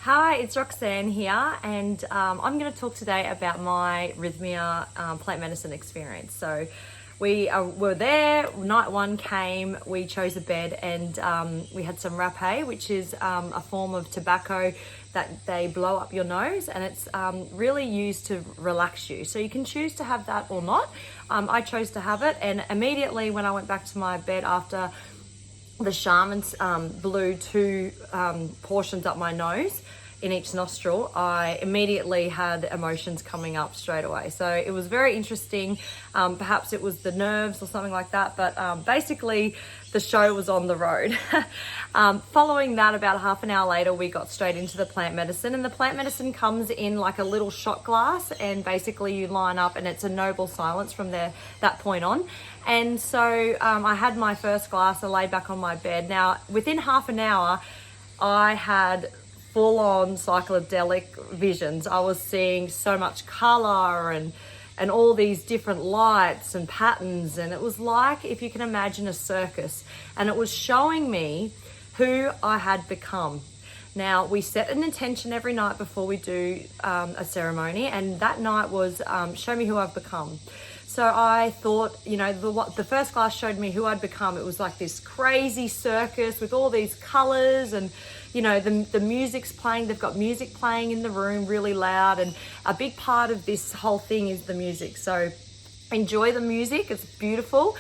Hi, it's Roxanne here, and I'm going to talk today about my Rythmia plant medicine experience. So we were there, night one came, we chose a bed, and we had some rapé, which is a form of tobacco that they blow up your nose, and it's really used to relax you. So you can choose to have that or not. I chose to have it, and immediately when I went back to my bed after the shamans blew two portions up my nose in each nostril, I immediately had emotions coming up straight away. So it was very interesting. Perhaps it was the nerves or something like that, but basically the show was on the road. Following that, about half an hour later, we got straight into the plant medicine, and the plant medicine comes in like a little shot glass, and basically you line up and it's a noble silence from that point on. And so I had my first glass, I laid back on my bed. Now, within half an hour, I had full-on psychedelic visions. I was seeing so much color and all these different lights and patterns, and it was like, if you can imagine, a circus, and it was showing me who I had become. Now, we set an intention every night before we do a ceremony, and that night was show me who I've become. So I thought, the first glass showed me who I'd become. It was like this crazy circus with all these colors, and the music's playing. They've got music playing in the room really loud, and a big part of this whole thing is the music. So enjoy the music, it's beautiful.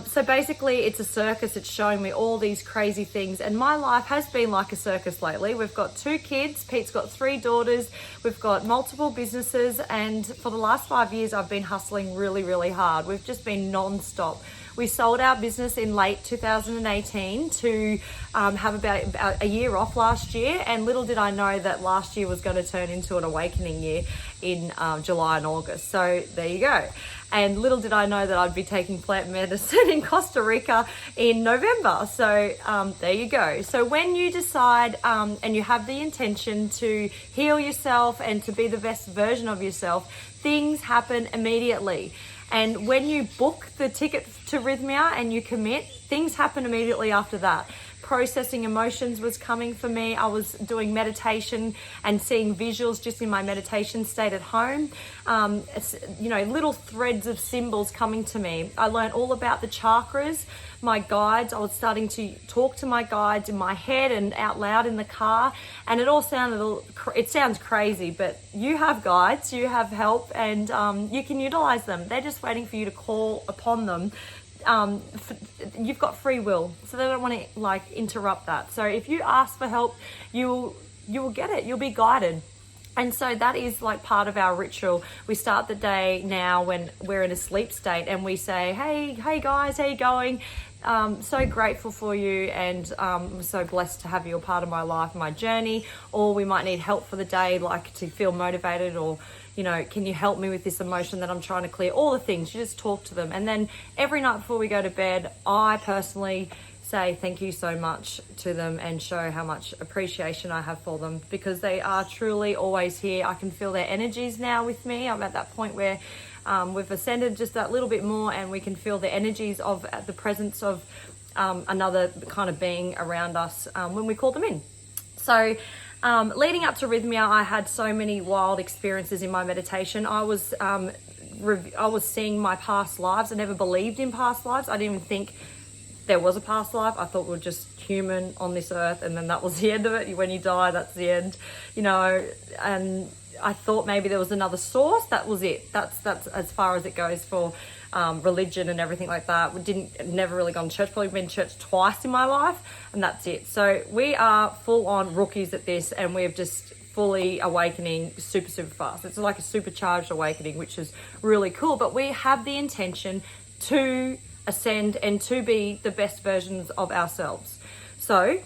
So basically it's a circus. It's showing me all these crazy things, and my life has been like a circus lately. We've got 2 kids, Pete's got 3 daughters, we've got multiple businesses, and for the last 5 years I've been hustling really, really hard. We've just been non-stop. We sold our business in late 2018 to have about a year off last year, and little did I know that last year was going to turn into an awakening year in July and August. So there you go. And little did I know that I'd be taking plant medicine in Costa Rica in November. So there you go. So when you decide and you have the intention to heal yourself and to be the best version of yourself, things happen immediately. And when you book the ticket to Rythmia and you commit, things happen immediately after that. Processing emotions was coming for me. I was doing meditation and seeing visuals just in my meditation state at home. Little threads of symbols coming to me. I learned all about the chakras, my guides. I was starting to talk to my guides in my head and out loud in the car. And it sounds crazy, but you have guides, you have help, and you can utilize them. They're just waiting for you to call upon them. You've got free will, so they don't want to interrupt that. So if you ask for help, you will get it. You'll be guided. And so that is part of our ritual. We start the day now when we're in a sleep state, and we say, hey guys, how you going? So grateful for you, and I'm so blessed to have you a part of my life, my journey. Or we might need help for the day, to feel motivated, or can you help me with this emotion that I'm trying to clear? All the things, you just talk to them. And then every night before we go to bed, I personally say thank you so much to them and show how much appreciation I have for them, because they are truly always here. I can feel their energies now with me. I'm at that point where we've ascended just that little bit more, and we can feel the energies of the presence of another kind of being around us when we call them in. So leading up to Rythmia, I had so many wild experiences in my meditation. I was seeing my past lives. I never believed in past lives. I didn't even think there was a past life. I thought we were just human on this earth, and then that was the end of it. When you die, that's the end, and I thought maybe there was another source. That was it. That's as far as it goes for religion and everything like that. Never really gone to church. Probably been to church twice in my life, and that's it. So we are full on rookies at this, and we're just fully awakening super, super fast. It's like a supercharged awakening, which is really cool. But we have the intention to ascend and to be the best versions of ourselves. So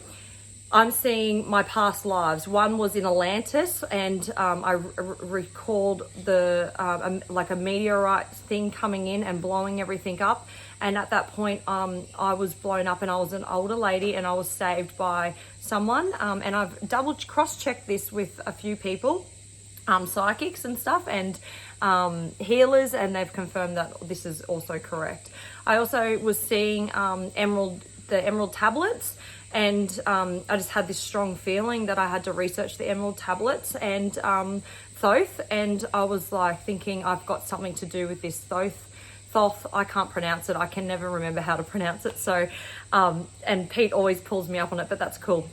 I'm seeing my past lives. One was in Atlantis, and I recalled a meteorite thing coming in and blowing everything up. And at that point, I was blown up, and I was an older lady, and I was saved by someone. And I've cross-checked this with a few people, psychics and stuff, and healers, and they've confirmed that this is also correct. I also was seeing the emerald tablets, And I just had this strong feeling that I had to research the emerald tablets and Thoth. And I was like thinking, I've got something to do with this Thoth. I can't pronounce it. I can never remember how to pronounce it. So, and Pete always pulls me up on it, but that's cool.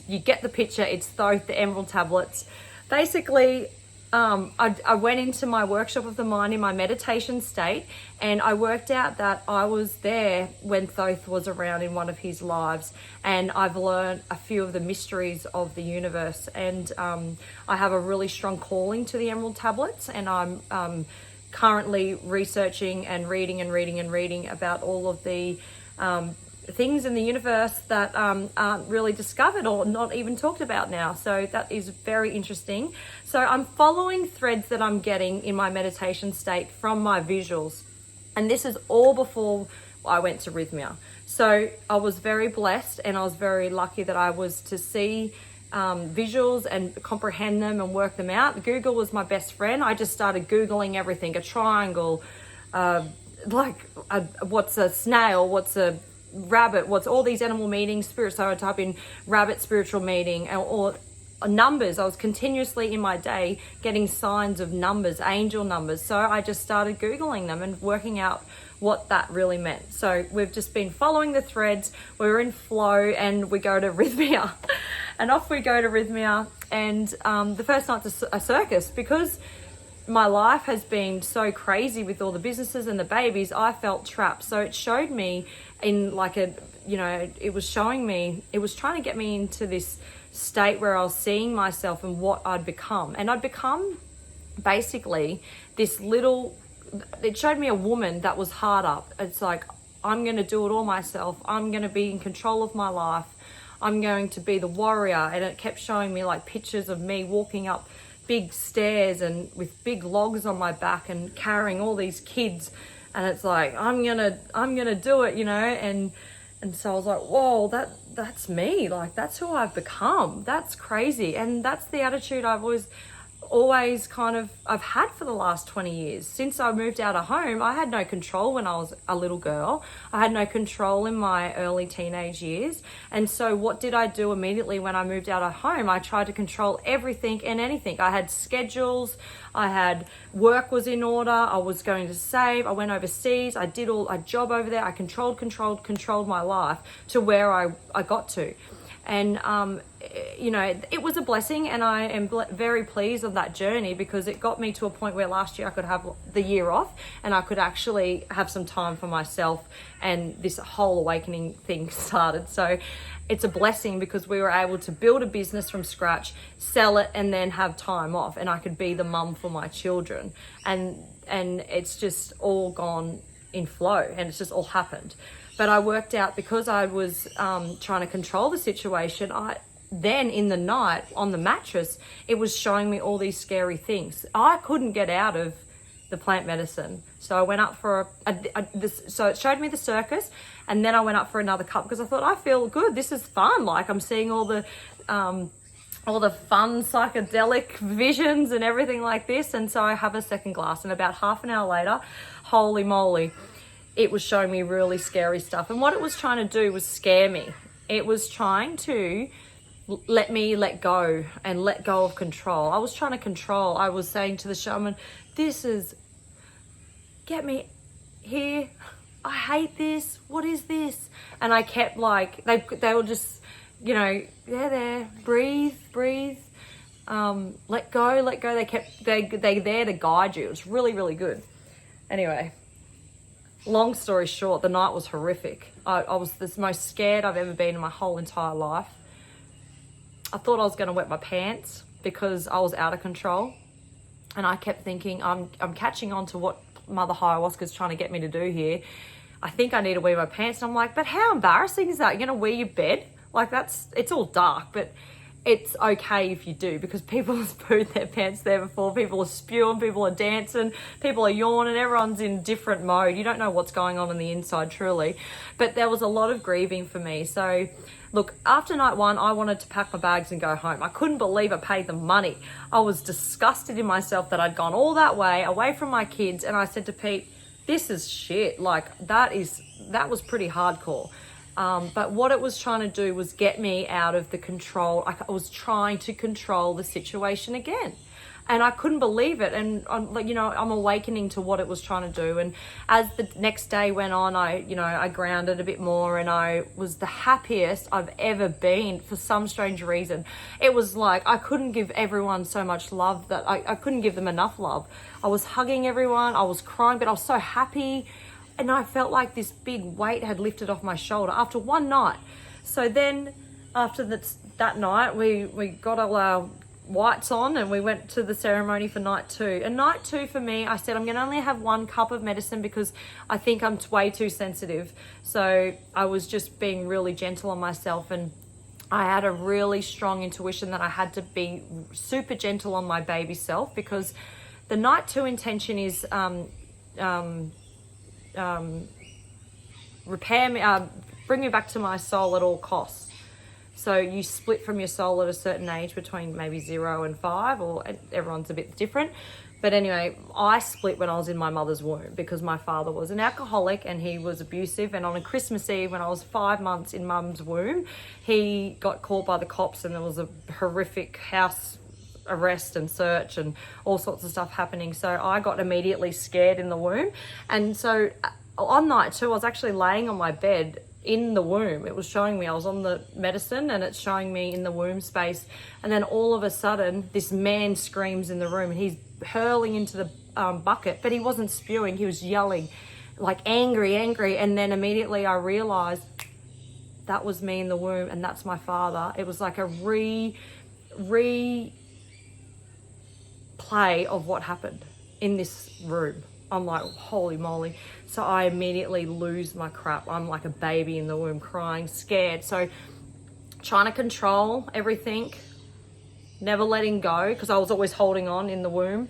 You get the picture. It's Thoth, the emerald tablets. Basically, I went into my workshop of the mind in my meditation state, and I worked out that I was there when Thoth was around in one of his lives, and I've learned a few of the mysteries of the universe. And I have a really strong calling to the emerald tablets, and I'm currently researching and reading about all of the things in the universe that aren't really discovered or not even talked about now. So that is very interesting. So I'm following threads that I'm getting in my meditation state from my visuals. And this is all before I went to Rythmia. So I was very blessed, and I was very lucky that I was to see visuals and comprehend them and work them out. Google was my best friend. I just started Googling everything, a triangle, what's a snail, what's a rabbit, what's all these animal meanings, spirit. So I type in rabbit spiritual meaning, or numbers. I was continuously in my day getting signs of numbers, angel numbers. So I just started Googling them and working out what that really meant. So we've just been following the threads. We're in flow, and we go to Rythmia. And off we go to Rythmia. And the first night's a circus, because my life has been so crazy with all the businesses and the babies. I felt trapped. So it showed me in it was showing me, it was trying to get me into this state where I was seeing myself and what I'd become. And I'd become basically it showed me a woman that was hard up. It's like, I'm going to do it all myself. I'm going to be in control of my life. I'm going to be the warrior. And it kept showing me like pictures of me walking up big stairs and with big logs on my back and carrying all these kids. And it's like, I'm gonna do it, and so I was like, whoa, that's me. Like, that's who I've become. That's crazy. And that's the attitude I've always I've had for the last 20 years. Since I moved out of home, I had no control when I was a little girl. I had no control in my early teenage years. And so what did I do immediately when I moved out of home? I tried to control everything and anything. I had schedules. I had work was in order. I was going to save. I went overseas. I did a job over there. I controlled my life to where I got to. And, it was a blessing, and I am very pleased of that journey, because it got me to a point where last year I could have the year off and I could actually have some time for myself, and this whole awakening thing started. So it's a blessing, because we were able to build a business from scratch, sell it, and then have time off, and I could be the mum for my children. And it's just all gone in flow, and it's just all happened. But I worked out, because I was trying to control the situation, then in the night on the mattress, it was showing me all these scary things. I couldn't get out of the plant medicine. So I went up for so it showed me the circus, and then I went up for another cup, because I thought, I feel good. This is fun. Like, I'm seeing all the fun psychedelic visions and everything like this. And so I have a second glass, and about half an hour later, holy moly, it was showing me really scary stuff. And what it was trying to do was scare me. It was trying to let me let go of control. I was trying to control. I was saying to the shaman, get me here. I hate this. What is this? And I kept they were just, there, breathe. Let go. They're there to guide you. It was really, really good. Anyway, long story short, the night was horrific. I was the most scared I've ever been in my whole entire life. I thought I was going to wet my pants, because I was out of control. And I kept thinking, I'm catching on to what Mother Ayahuasca's trying to get me to do here. I think I need to wear my pants. And I'm like, but how embarrassing is that? You're going to wear your bed? Like, it's all dark, but it's okay if you do, because people have pooed their pants there before. People are spewing, people are dancing, people are yawning, everyone's in different mode. You don't know what's going on the inside, truly. But there was a lot of grieving for me. So look, after night one, I wanted to pack my bags and go home. I couldn't believe I paid the money. I was disgusted in myself that I'd gone all that way away from my kids. And I said to Pete, this is shit. Like, that was pretty hardcore. But what it was trying to do was get me out of the control. I was trying to control the situation again. And I couldn't believe it. And I'm awakening to what it was trying to do. And as the next day went on, I grounded a bit more, and I was the happiest I've ever been for some strange reason. It was like I couldn't give everyone so much love that I couldn't give them enough love. I was hugging everyone. I was crying, but I was so happy. And I felt like this big weight had lifted off my shoulder after one night. So then after that night, we got all our whites on and we went to the ceremony for night 2. And night 2 for me, I said I'm going to only have 1 cup of medicine because I think I'm way too sensitive. So I was just being really gentle on myself, and I had a really strong intuition that I had to be super gentle on my baby self, because the night 2 intention is repair me, bring me back to my soul at all costs. So you split from your soul at a certain age between maybe 0 and 5, or everyone's a bit different. But anyway, I split when I was in my mother's womb because my father was an alcoholic and he was abusive. And on a Christmas Eve, when I was 5 months in mum's womb, he got caught by the cops, and there was a horrific house arrest and search and all sorts of stuff happening. So I got immediately scared in the womb. And so on night 2, I was actually laying on my bed in the womb. It was showing me I was on the medicine, and it's showing me in the womb space. And then all of a sudden, this man screams in the room, and he's hurling into the bucket, but he wasn't spewing. He was yelling, like angry. And then immediately I realized that was me in the womb, and that's my father. It was like a replay of what happened in this room. I'm like, holy moly. So I immediately lose my crap. I'm like a baby in the womb, crying, scared. So trying to control everything, never letting go, because I was always holding on in the womb.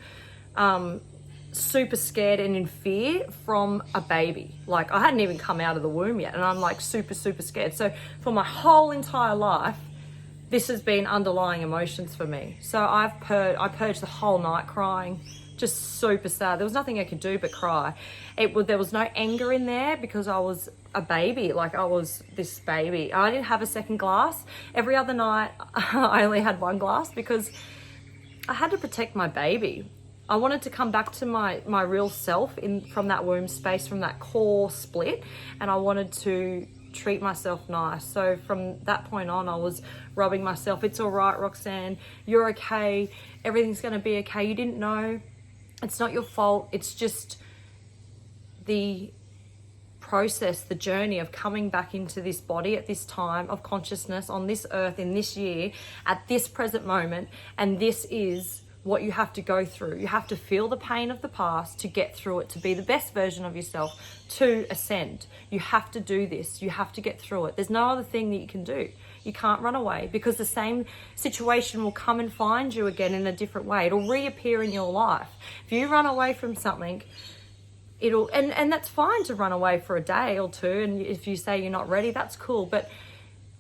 Super scared and in fear from a baby. Like I hadn't even come out of the womb yet, and I'm like super, super scared. So for my whole entire life, this has been underlying emotions for me. So I purged the whole night crying. Just super sad. There was nothing I could do but cry. There was no anger in there because I was a baby. Like I was this baby. I didn't have a second glass. Every other night I only had 1 glass because I had to protect my baby. I wanted to come back to my real self from that womb space, from that core split, and I wanted to treat myself nice. So from that point on, I was rubbing myself. It's all right, Roxanne. You're okay. Everything's going to be okay. You didn't know. It's not your fault. It's just the process, the journey of coming back into this body at this time of consciousness on this earth in this year at this present moment. And this is what you have to go through. You have to feel the pain of the past to get through it, to be the best version of yourself, to ascend. You have to do this. You have to get through it. There's no other thing that you can do. You can't run away, because the same situation will come and find you again in a different way. It'll reappear in your life. If you run away from something, and that's fine to run away for a day or 2. And if you say you're not ready, that's cool. But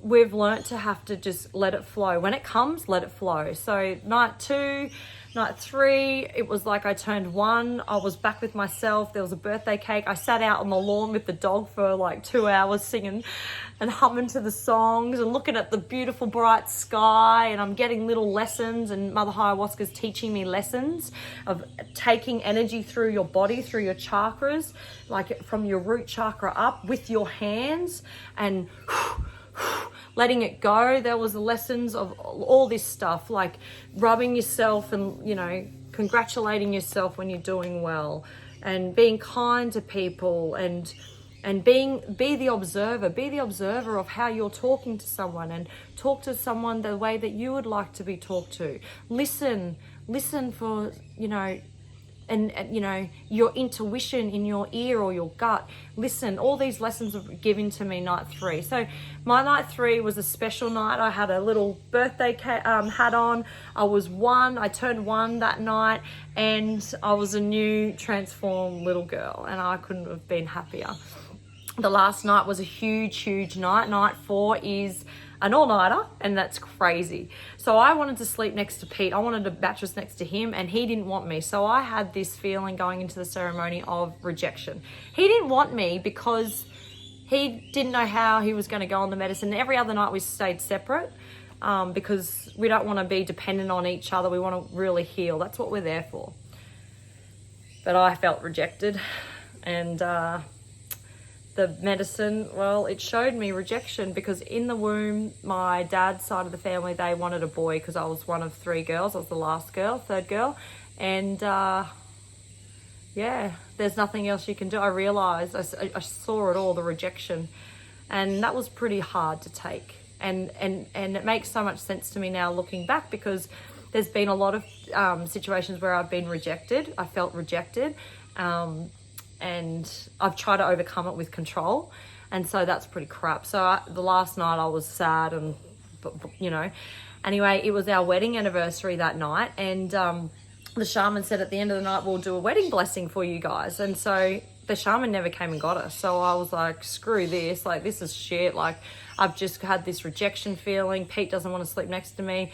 we've learnt to have to just let it flow. When it comes, let it flow. So night 2, night 3, it was like I turned 1. I was back with myself. There was a birthday cake. I sat out on the lawn with the dog for like 2 hours singing and humming to the songs and looking at the beautiful bright sky. And I'm getting little lessons, and Mother Ayahuasca's teaching me lessons of taking energy through your body, through your chakras, like from your root chakra up with your hands, and letting it go. There was the lessons of all this stuff, like rubbing yourself and, congratulating yourself when you're doing well, and being kind to people, and be the observer of how you're talking to someone, and talk to someone the way that you would like to be talked to. Listen for, and your intuition in your ear or your gut. Listen, all these lessons were given to me night 3. So my night 3 was a special night. I had a little birthday hat on. I turned 1 that night, and I was a new transformed little girl, and I couldn't have been happier. The last night was a huge, huge night. Night 4 is an all-nighter, and that's crazy. So I wanted to sleep next to Pete. I wanted a mattress next to him, and he didn't want me. So I had this feeling going into the ceremony of rejection. He didn't want me because he didn't know how he was going to go on the medicine. Every other night we stayed separate because we don't want to be dependent on each other. We want to really heal. That's what we're there for. But I felt rejected, and the medicine, well, it showed me rejection, because in the womb, my dad's side of the family, they wanted a boy because I was one of 3 girls. I was the last girl, third girl. And yeah, there's nothing else you can do. I realized, I saw it all, the rejection. And that was pretty hard to take. And it makes so much sense to me now looking back, because there's been a lot of situations where I've been rejected. I felt rejected. And I've tried to overcome it with control. And so that's pretty crap. So the last night I was sad, and, you know, anyway, it was our wedding anniversary that night. And the shaman said at the end of the night, we'll do a wedding blessing for you guys. And so the shaman never came and got us. So I was like, screw this. Like, this is shit. Like, I've just had this rejection feeling. Pete doesn't want to sleep next to me.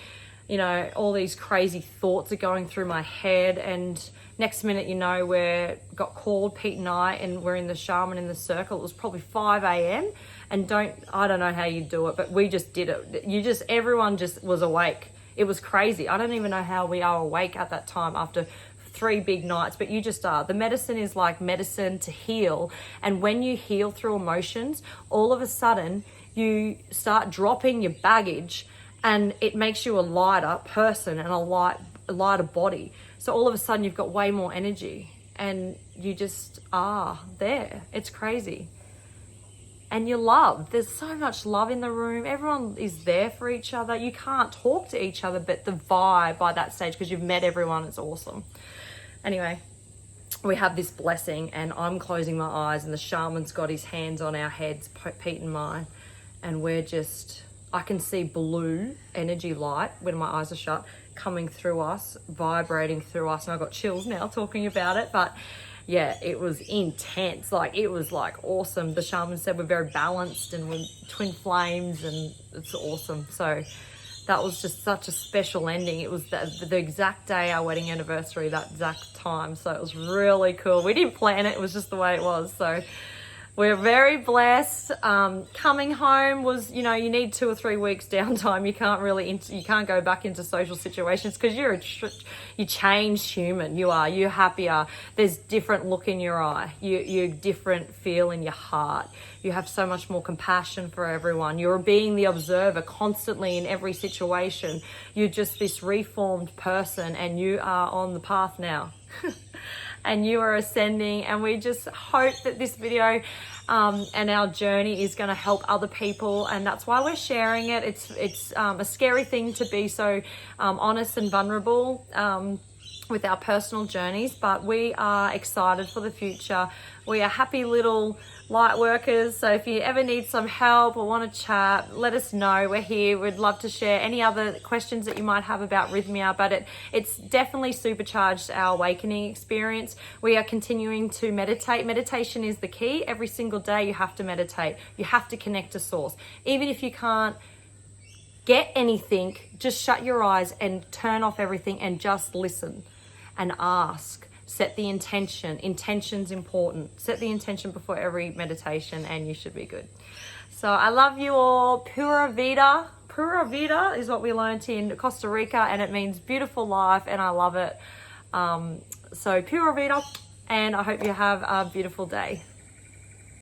You know, all these crazy thoughts are going through my head. And next minute, you know, got called, Pete and I, and we're in the shaman in the circle. It was probably 5 a.m. And I don't know how you do it, but we just did it. Everyone just was awake. It was crazy. I don't even know how we are awake at that time after 3 big nights, but you just are. The medicine is like medicine to heal. And when you heal through emotions, all of a sudden you start dropping your baggage, and it makes you a lighter person and a lighter body. So all of a sudden you've got way more energy, and you just are there. It's crazy. And you love. There's so much love in the room. Everyone is there for each other. You can't talk to each other, but the vibe by that stage, because you've met everyone, it's awesome. Anyway, we have this blessing, and I'm closing my eyes, and the shaman's got his hands on our heads, Pete and mine, and I can see blue energy light when my eyes are shut coming through us, vibrating through us. And I've got chills now talking about it. But yeah, it was intense. Like, it was like awesome. The shaman said we're very balanced and we're twin flames, and it's awesome. So that was just such a special ending. It was the exact day, our wedding anniversary, that exact time. So it was really cool. We didn't plan it. It was just the way it was. So we're very blessed. Coming home was, you know, you need 2 or 3 weeks downtime. You can't go back into social situations, because you changed human. You're happier. There's different look in your eye. You different feel in your heart. You have so much more compassion for everyone. You're being the observer constantly in every situation. You're just this reformed person, and you are on the path now. And you are ascending, and we just hope that this video and our journey is going to help other people, and that's why we're sharing it. It's a scary thing to be so honest and vulnerable with our personal journeys, but we are excited for the future. We are happy little light workers, so if you ever need some help or want to chat, let us know. We're here. We'd love to share any other questions that you might have about Rythmia, but it's definitely supercharged our awakening experience. We are continuing to meditate. Meditation is the key. Every single day you have to meditate. You have to connect to source. Even if you can't get anything, just shut your eyes and turn off everything and just listen and ask. Set the intention. Intention's important. Set the intention before every meditation, and you should be good. So I love you all. Pura Vida. Pura Vida is what we learned in Costa Rica, and it means beautiful life, and I love it. So Pura Vida, and I hope you have a beautiful day.